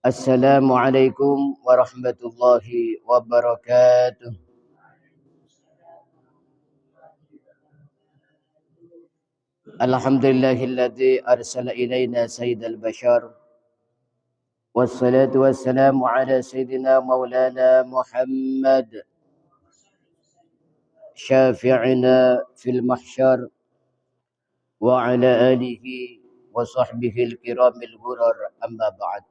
Assalamualaikum warahmatullahi wabarakatuh. Alhamdulillahilladzi arsala ilaina sayyidal bashar. Wassalatu wassalamu ala sayyidina maulana Muhammad. Syafi'ina fil mahsyar. Wa ala alihi wa sahbihi al-kiramil ghurar amma ba'd.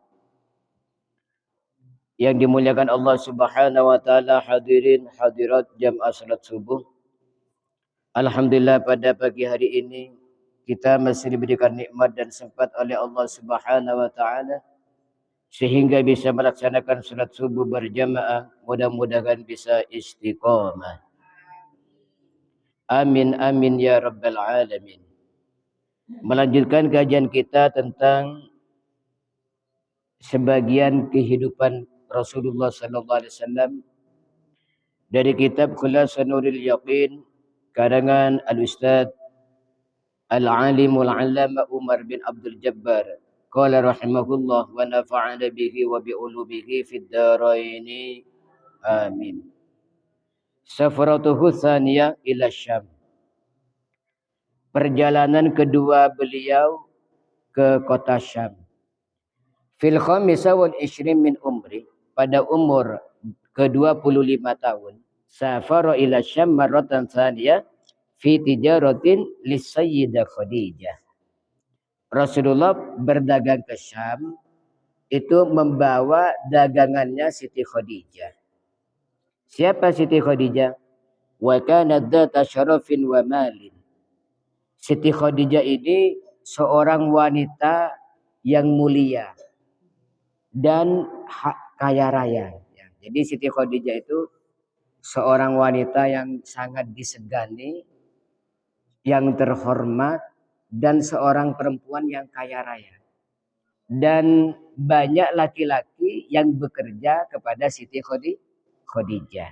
Yang dimuliakan Allah Subhanahu wa taala, hadirin hadirat jamaah salat subuh. Alhamdulillah pada pagi hari ini kita masih diberikan nikmat dan sempat oleh Allah Subhanahu wa taala sehingga bisa melaksanakan salat subuh berjamaah. Mudah-mudahan bisa istiqamah. Amin amin ya rabbal alamin. Melanjutkan kajian kita tentang sebagian kehidupan Rasulullah sallallahu alaihi wasallam dari kitab Khulasan Nuril Yaqin karangan Al-Ustaz Al-Alimul Allama Umar bin Abdul Jabbar qala rahimahullah wa nafa'ana bihi wa bi ulubihi fid dharain amin. Safaratuhu tsaniyah ila Syam. Perjalanan kedua beliau ke kota Syam. Fil khamisa wal 20 min umri, pada umur ke-25 tahun. Safara ila Syam marratan tsaniyah fi tijaratin li Sayyidah Khadijah. Rasulullah berdagang ke Syam itu membawa dagangannya Siti Khadijah. Siapa Siti Khadijah? Wa kanat dzata syarafin wa malin. Siti Khadijah ini seorang wanita yang mulia dan kaya raya. Jadi Siti Khadijah itu seorang wanita yang sangat disegani, yang terhormat, dan seorang perempuan yang kaya raya. Dan banyak laki-laki yang bekerja kepada Siti Khadijah.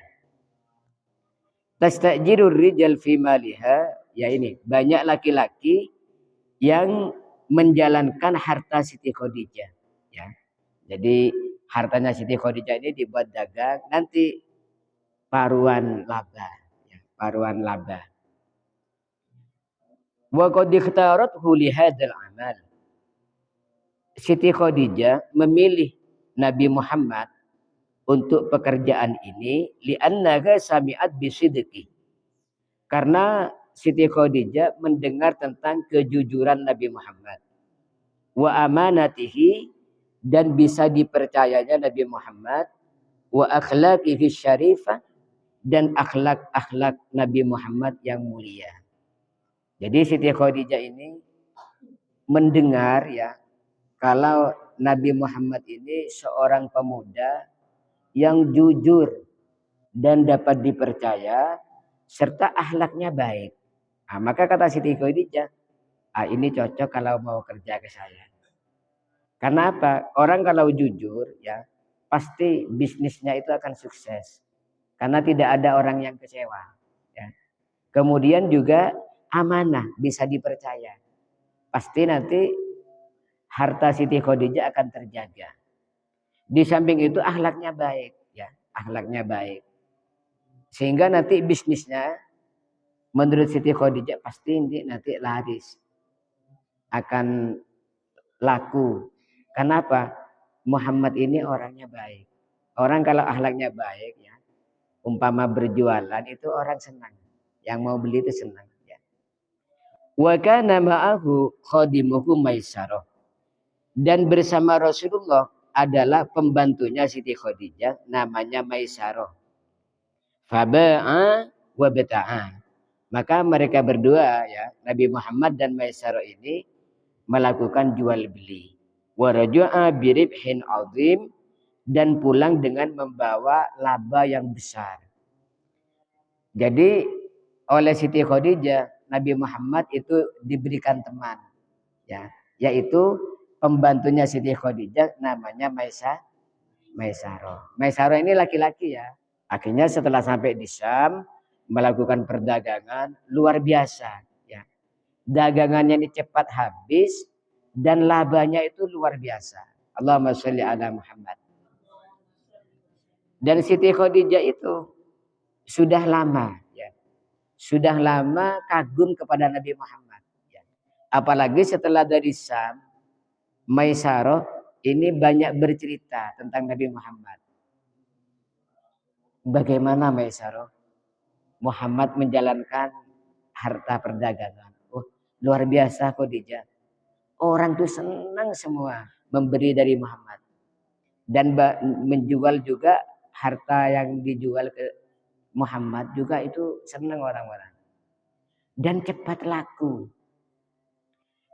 Tastajirur rijal fi maliha, ya ini, banyak laki-laki yang menjalankan harta Siti Khadijah, ya. Jadi hartanya Siti Khadijah ini dibuat dagang, nanti paruan laba, ya, paruan laba. Wa qad ikhtarathu li hadzal amal. Siti Khadijah memilih Nabi Muhammad untuk pekerjaan ini li'annaha sami'at bisidqi. Karena Siti Khadijah mendengar tentang kejujuran Nabi Muhammad. Wa amanatihi, dan bisa dipercayanya Nabi Muhammad. Wa akhlaqihi syarifah, dan akhlak-akhlak Nabi Muhammad yang mulia. Jadi Siti Khadijah ini mendengar, ya, kalau Nabi Muhammad ini seorang pemuda yang jujur dan dapat dipercaya serta akhlaknya baik. Nah, maka kata Siti Khadijah, ini cocok kalau mau kerja ke saya. Karena apa? Orang kalau jujur, ya, pasti bisnisnya itu akan sukses. Karena tidak ada orang yang kecewa, ya. Kemudian juga amanah, bisa dipercaya. Pasti nanti harta Siti Khadijah akan terjaga. Di samping itu akhlaknya baik, ya, akhlaknya baik. Sehingga nanti bisnisnya menurut Siti Khadijah pasti nanti laris. Akan laku. Kenapa? Muhammad ini orangnya baik. Orang kalau akhlaknya baik, ya, umpama berjualan itu orang senang. Yang mau beli itu senang, ya. Wa kana ma'ahu khadimuhu Maisarah. Dan bersama Rasulullah adalah pembantunya Siti Khadijah, namanya Maisarah. Faba'a wa bata'a. Maka mereka berdua, ya, Nabi Muhammad dan Maisarah ini melakukan jual beli. Wa raja'a biribhin 'azim, dan pulang dengan membawa laba yang besar. Jadi oleh Siti Khadijah, Nabi Muhammad itu diberikan teman, ya, yaitu pembantunya Siti Khadijah namanya Maisarah. Maisarah ini laki-laki, ya. Akhirnya setelah sampai di Syam melakukan perdagangan luar biasa, ya. Dagangannya ini cepat habis dan labanya itu luar biasa. Allahumma sholli ala Muhammad. Dan Siti Khadijah itu sudah lama ya. Sudah lama kagum kepada Nabi Muhammad ya. Apalagi setelah dari Syam, Maisarah ini banyak bercerita tentang Nabi Muhammad. Bagaimana Maisarah? Muhammad menjalankan harta perdagangan. Oh, luar biasa Khadijah. Orang tuh senang semua memberi dari Muhammad. Dan menjual juga harta yang dijual ke Muhammad juga itu senang orang-orang. Dan cepat laku.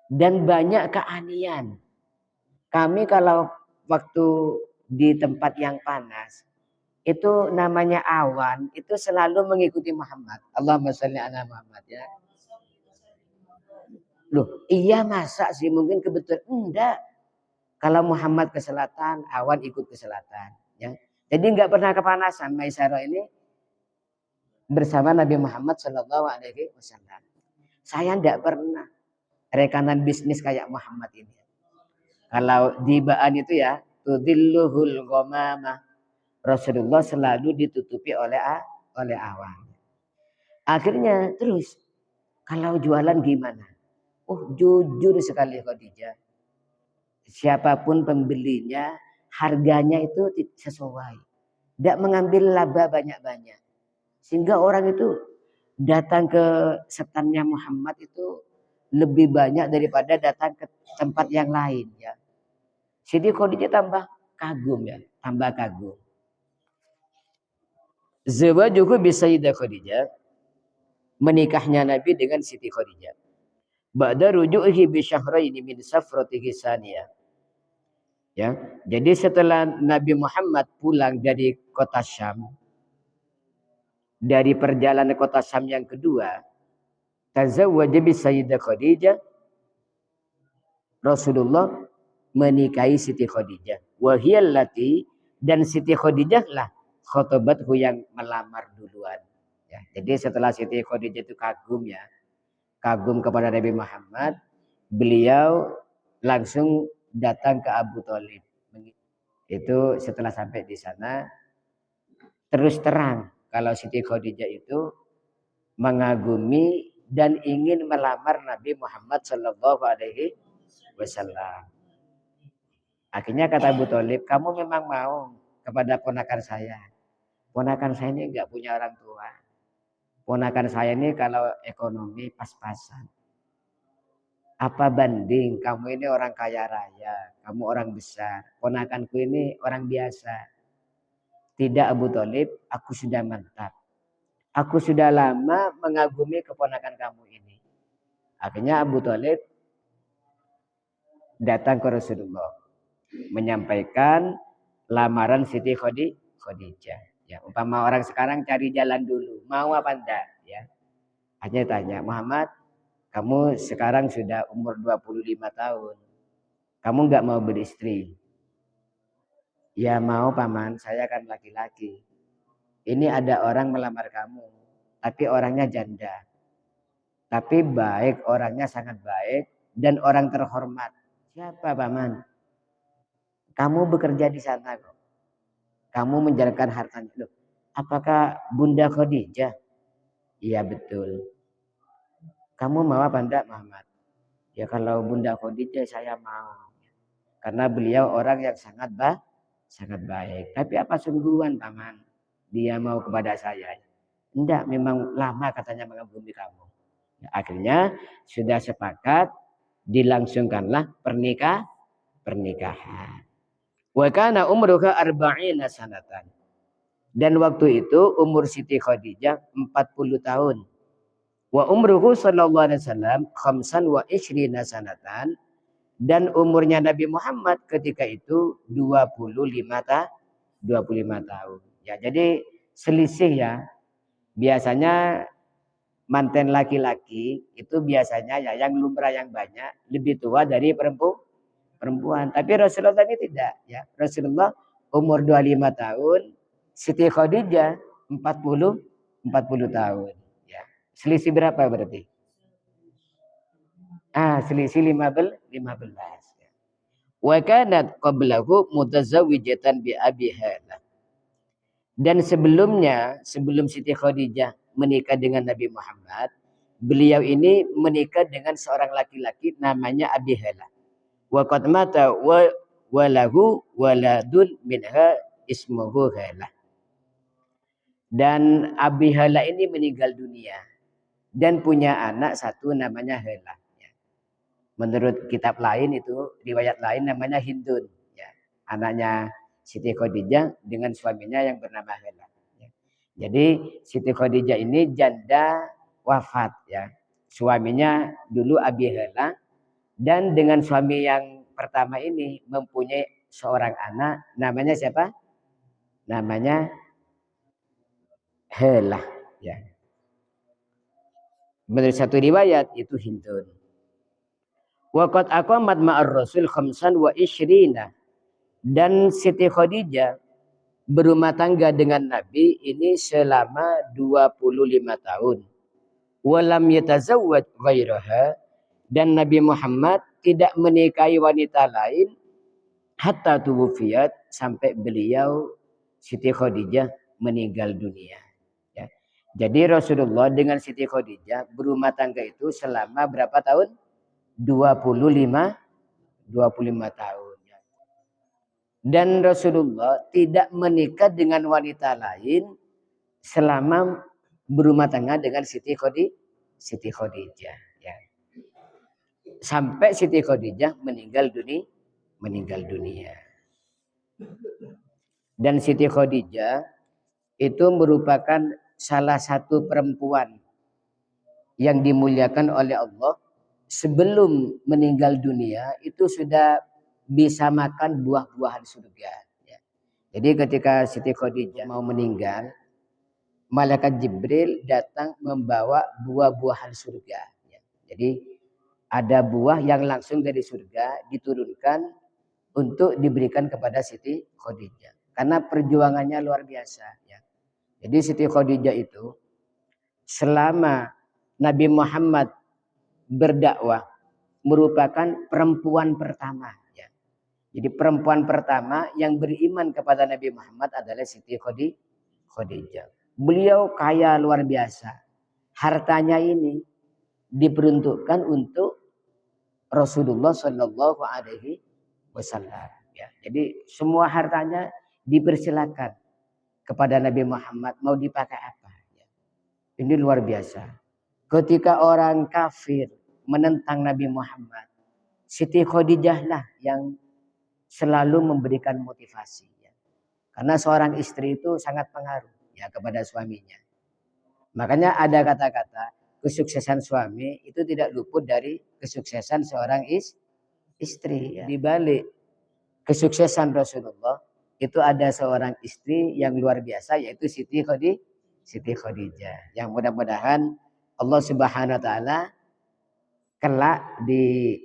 Dan banyak keahlian. Kami kalau waktu di tempat yang panas, itu namanya awan, itu selalu mengikuti Muhammad. Allahumma sholli ala Muhammad ya. Loh, iya masa sih mungkin kebetulan enggak. Kalau Muhammad ke selatan, awan ikut ke selatan. Ya. Jadi enggak pernah kepanasan. Maisarah ini bersama Nabi Muhammad Shallallahu Alaihi Wasallam. Saya enggak pernah rekanan bisnis kayak Muhammad ini. Kalau di Ba'an itu ya, tudilluhul ghamamah. Rasulullah selalu ditutupi oleh awan. Akhirnya terus, kalau jualan gimana? Oh jujur sekali Khadijah. Siapapun pembelinya, harganya itu sesuai. Tidak mengambil laba banyak-banyak. Sehingga orang itu datang ke setannya Muhammad itu lebih banyak daripada datang ke tempat yang lain ya. Siti Khadijah tambah kagum ya, tambah kagum. Zawajuhu bi Sayyidah Khadijah, menikahnya Nabi dengan Siti Khadijah. Ba'da ruju'ihi bi syahraini min safratihi saniyah. Ya, jadi setelah Nabi Muhammad pulang dari kota Syam, dari perjalanan kota Syam yang kedua, tazawwaja bi Sayyidah Khadijah, Rasulullah menikahi Siti Khadijah. Wa hiyallati, dan Siti Khadijah lah khotobathu yang melamar duluan. Ya, jadi setelah Siti Khadijah itu kagum ya, kagum kepada Nabi Muhammad, beliau langsung datang ke Abu Thalib. Itu setelah sampai di sana, terus terang kalau Siti Khadijah itu mengagumi dan ingin melamar Nabi Muhammad Shallallahu Alaihi Wasallam. Akhirnya kata Abu Thalib, kamu memang mau kepada ponakan saya. Ponakan saya ini nggak punya orang tua. Ponakan saya ini kalau ekonomi pas-pasan. Apa banding kamu ini orang kaya raya, kamu orang besar. Ponakanku ini orang biasa. Tidak Abu Thalib, aku sudah mantap. Aku sudah lama mengagumi keponakan kamu ini. Akhirnya Abu Thalib datang ke Rasulullah, menyampaikan lamaran Siti Khadijah. Ya, umpama orang sekarang cari jalan dulu, mau apa enggak ya. Hanya tanya, Muhammad, kamu sekarang sudah umur 25 tahun. Kamu enggak mau beristri? Ya mau paman, saya kan laki-laki. Ini ada orang melamar kamu, tapi orangnya janda. Tapi baik, orangnya sangat baik dan orang terhormat. Siapa paman? Kamu bekerja di sana kok. Kamu menjalankan hartanya. Loh, apakah Bunda Khadijah? Iya betul. Kamu mau apa enggak Muhammad? Ya kalau Bunda Khadijah saya mau. Karena beliau orang yang sangat baik. Tapi apa sungguhan paman? Dia mau kepada saya. Enggak, memang lama katanya mengagumi kamu. Ya, akhirnya sudah sepakat dilangsungkanlah pernikahan. Wa kana umruha arba'ina sanatan. Dan waktu itu umur Siti Khadijah 40 tahun. Wa umruhu sallallahu alaihi wasallam khamsan wa ishrina sanatan. Dan umurnya Nabi Muhammad ketika itu 25 tahun. Ya, jadi selisih ya. Biasanya manten laki-laki itu biasanya ya yang lumrah yang banyak lebih tua dari perempuan. Tapi Rasulullah ini tidak ya. Rasulullah umur 25 tahun, Siti Khadijah 40 tahun ya. Selisih berapa berarti? Selisih 15 ya. Wa kanat qablahu mutazawwijatan bi Abi Halah. Dan sebelumnya, sebelum Siti Khadijah menikah dengan Nabi Muhammad, beliau ini menikah dengan seorang laki-laki namanya Abi Halah. Wa qad mata wa lahu waladun minha ismuhu Halah. Dan Abi Halah ini meninggal dunia dan punya anak satu namanya Halah. Menurut kitab lain itu, riwayat lain namanya Hindun. Ya. Anaknya Siti Khadijah dengan suaminya yang bernama Halah. Ya. Jadi Siti Khadijah ini janda wafat. Ya. Suaminya dulu Abi Halah. Dan dengan suami yang pertama ini mempunyai seorang anak. Namanya siapa? Namanya Halah. Ya. Menurut satu riwayat itu Hindun. Waqad aqamat ma'ar Rasul khamsan wa ishrina. Dan Siti Khadijah berumah tangga dengan Nabi ini selama 25 tahun. Walam yatazawwaj ghairaha. Dan Nabi Muhammad tidak menikahi wanita lain hatta tuwufiyat sampai beliau Siti Khadijah meninggal dunia. Ya. Jadi Rasulullah dengan Siti Khadijah berumah tangga itu selama berapa tahun? 25 tahun. Dan Rasulullah tidak menikah dengan wanita lain selama berumah tangga dengan Siti Khadijah. Ya. Sampai Siti Khadijah meninggal dunia. Dan Siti Khadijah itu merupakan salah satu perempuan yang dimuliakan oleh Allah. Sebelum meninggal dunia itu sudah bisa makan buah-buahan surga. Ya. Jadi ketika Siti Khadijah mau meninggal, malaikat Jibril datang membawa buah-buahan surga. Ya. Jadi ada buah yang langsung dari surga diturunkan untuk diberikan kepada Siti Khadijah. Karena perjuangannya luar biasa. Ya. Jadi Siti Khadijah itu selama Nabi Muhammad berdakwah merupakan perempuan pertama. Ya. Jadi perempuan pertama yang beriman kepada Nabi Muhammad adalah Siti Khadijah. Beliau kaya luar biasa. Hartanya ini diperuntukkan untuk Rasulullah Shallallahu Alaihi Wasallam. Ya. Jadi semua hartanya dipersilakan kepada Nabi Muhammad mau dipakai apa. Ya. Ini luar biasa. Ketika orang kafir menentang Nabi Muhammad, Siti Khadijah lah yang selalu memberikan motivasi. Ya. Karena seorang istri itu sangat pengaruh ya kepada suaminya. Makanya ada kata-kata kesuksesan suami itu tidak luput dari kesuksesan seorang istri. Ya. Di balik kesuksesan Rasulullah itu ada seorang istri yang luar biasa yaitu Siti Khadijah. Yang mudah-mudahan Allah Subhanahu wa taala kelak di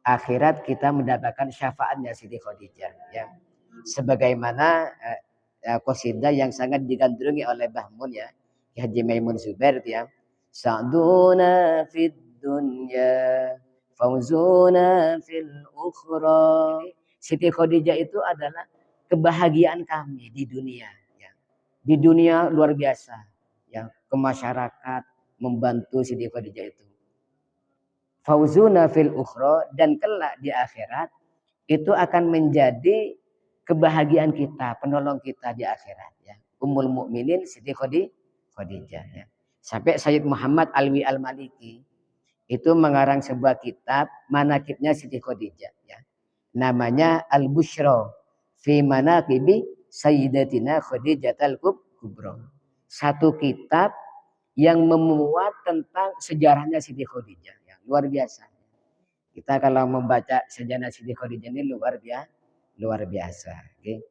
akhirat kita mendapatkan syafaatnya Siti Khadijah ya. Sebagaimana qasidah yang sangat digandrungi oleh Mbah Mun ya, Haji Maimun Zubair ya. Sa'duna fid dunya fauzuna fil ukhra. Siti Khadijah itu adalah kebahagiaan kami di dunia ya. Di dunia luar biasa ya, ke masyarakat membantu Siti Khadijah itu. Fauzuna fil ukhra, dan kelak di akhirat itu akan menjadi kebahagiaan kita, penolong kita di akhirat ya. Ummul Mukminin Siti Khadijah ya. Sampai Sayyid Muhammad Alwi Al-Maliki itu mengarang sebuah kitab manaqibnya Siti Khadijah ya. Namanya Al-Busyra fi Manaqibi Sayyidatina Khadijatul Kubra. Satu kitab yang memuat tentang sejarahnya Siti Khadijah. Ya, luar biasa. Kita kalau membaca sejarah Siti Khadijah ini luar biasa. Okay.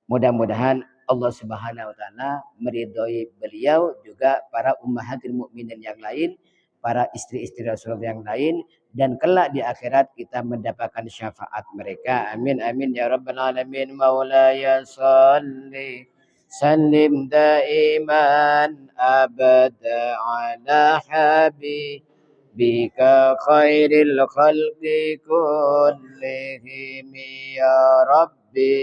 Mudah-mudahan Allah Subhanahu wa taala meridhoi beliau, juga para ummahatul mukminin yang lain, para istri-istri Rasulullah yang lain, dan kelak di akhirat kita mendapatkan syafaat mereka. Amin amin ya rabbal alamin. Maulaya shalli sallim daiman abada ala habib بك خير الخلق كلهم يا ربي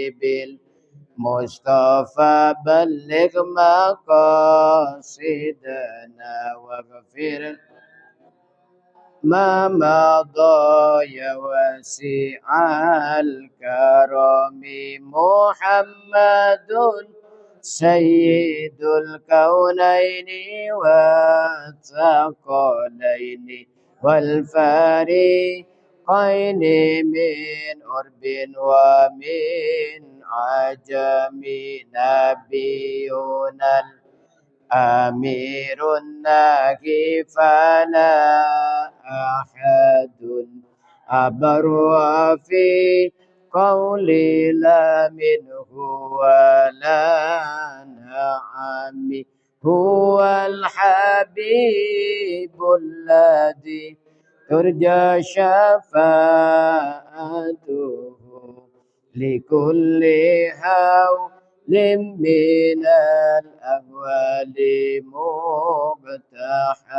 بالمصطفى بلغ مقاصدنا واغفر ما مضى يا واسع الكرم محمد سيد الكونين والثقلين والفريقين من أرب ومن عجم نبينا أمير الناهي فلا أحد أبر في قولي لا منه ولا نعم هو الحبيب الذي ترجى شفاعته لكل هول من الأهوال مقتحم